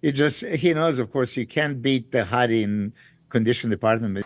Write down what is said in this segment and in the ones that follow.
He knows, of course, you can't beat the Hadi in condition department.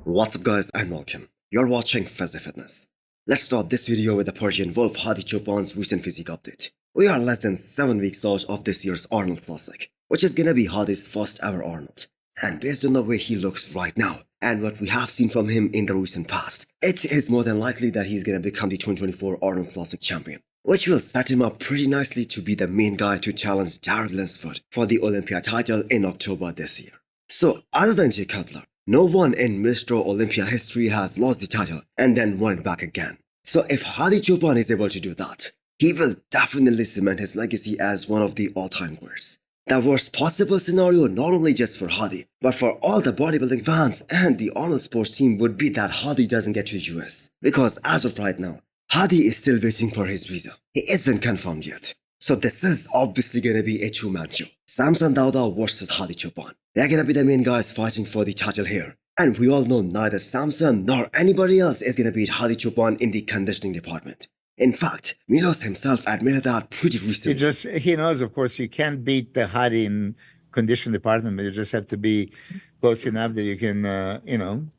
What's up guys, I'm Malcolm. You're watching Fizzy Fitness. Let's start this video with the Persian Wolf Hadi Choopan's recent physique update. We are less than 7 weeks out of this year's Arnold Classic, which is gonna be Hadi's first ever Arnold. And based on the way he looks right now, and what we have seen from him in the recent past, it is more than likely that he's gonna become the 2024 Arnold Classic champion, which will set him up pretty nicely to be the main guy to challenge Jared Linsford for the Olympia title in October this year. So other than Jay Cutler, no one in Mr. Olympia history has lost the title and then won it back again. So if Hadi Choopan is able to do that, he will definitely cement his legacy as one of the all-time greats. The worst possible scenario, not only just for Hadi, but for all the bodybuilding fans and the Arnold sports team, would be that Hadi doesn't get to US. Because as of right now, Hadi is still waiting for his visa. He isn't confirmed yet. So this is obviously gonna be a two-man show. Samson Dauda versus Hadi Choopan. They're gonna be the main guys fighting for the title here. And we all know neither Samson nor anybody else is gonna beat Hadi Choopan in the conditioning department. In fact, Milos himself admitted that pretty recently. He knows, of course, you can't beat the Hadi in condition department, but you just have to be close enough that you can,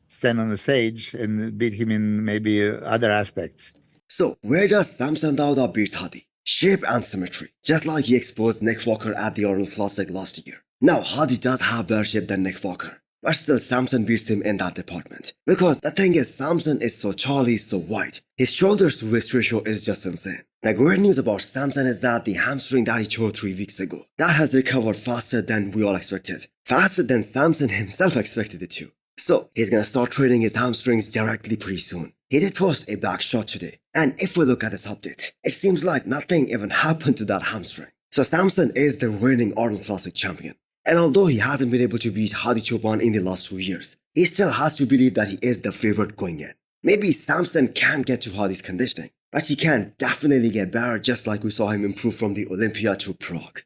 stand on the stage and beat him in maybe other aspects. So where does Samson Dauda beat Hadi? Shape and symmetry, just like he exposed Nick Walker at the Arnold Classic last year. Now Hadi does have better shape than Nick Walker, but still Samson beats him in that department. Because the thing is, Samson is so tall, he's so wide. His shoulders to waist ratio is just insane. The great news about Samson is that the hamstring that he tore 3 weeks ago, that has recovered faster than we all expected. Faster than Samson himself expected it to. So he's gonna start training his hamstrings directly pretty soon. He did post a back shot today, and if we look at this update, it seems like nothing even happened to that hamstring. So Samson is the reigning Arnold Classic champion. And although he hasn't been able to beat Hadi Choopan in the last 2 years, he still has to believe that he is the favorite going in. Maybe Samson can't get to Hadi's conditioning, but he can definitely get better, just like we saw him improve from the Olympia to Prague.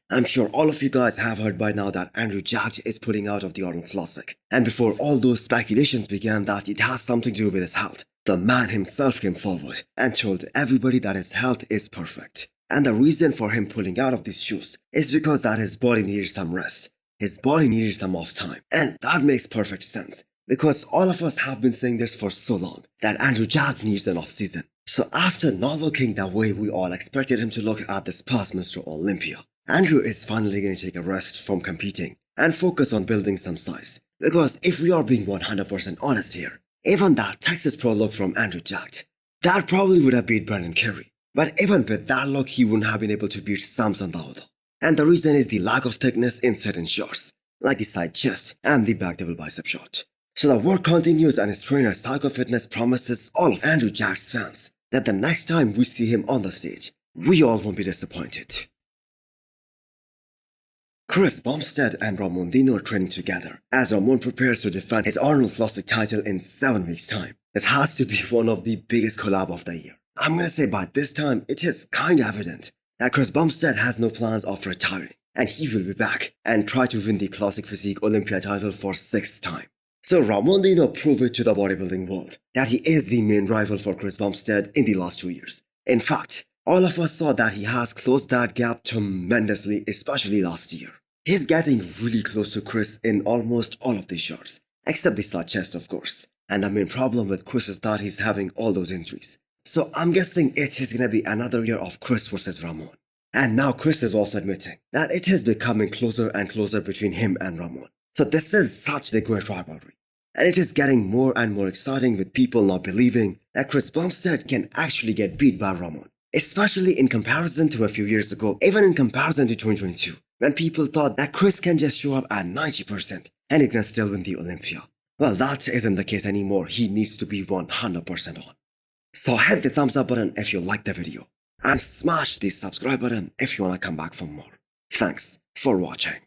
I'm sure all of you guys have heard by now that Andrew Jack is pulling out of the Arnold Classic. And before all those speculations began that it has something to do with his health, the man himself came forward and told everybody that his health is perfect. And the reason for him pulling out of these shoes is because that his body needed some rest. His body needed some off time. And that makes perfect sense, because all of us have been saying this for so long, that Andrew Jack needs an off season. So after not looking the way we all expected him to look at this past Mr. Olympia, Andrew is finally going to take a rest from competing and focus on building some size. Because if we are being 100% honest here, even that Texas Pro look from Andrew Jack, that probably would have beat Brandon Curry. But even with that look, he wouldn't have been able to beat Samson Dauda. And the reason is the lack of thickness in certain shots, like the side chest and the back double bicep shot. So the work continues, and his trainer Psycho Fitness promises all of Andrew Jack's fans that the next time we see him on the stage, we all won't be disappointed. Bumstead and Ramon Dino are training together as Ramon prepares to defend his Arnold Classic title in 7 weeks' time. This has to be one of the biggest collab of the year. I'm gonna say by this time, it is kinda evident that Bumstead has no plans of retiring, and he will be back and try to win the Classic Physique Olympia title for 6th time. So Ramon Dino proved it to the bodybuilding world that he is the main rival for Bumstead in the last 2 years. In fact, all of us saw that he has closed that gap tremendously, especially last year. He's getting really close to Chris in almost all of these shots, except the side chest of course. And the main problem with Chris is that he's having all those injuries. So I'm guessing it is gonna be another year of Chris versus Ramon. And now Chris is also admitting that it is becoming closer and closer between him and Ramon. So this is such a great rivalry. And it is getting more and more exciting, with people now believing that Bumstead can actually get beat by Ramon. Especially in comparison to a few years ago, even in comparison to 2022, when people thought that Chris can just show up at 90% and he can still win the Olympia. Well, that isn't the case anymore. He needs to be 100% on. So hit the thumbs up button if you liked the video, and smash the subscribe button if you wanna come back for more. Thanks for watching.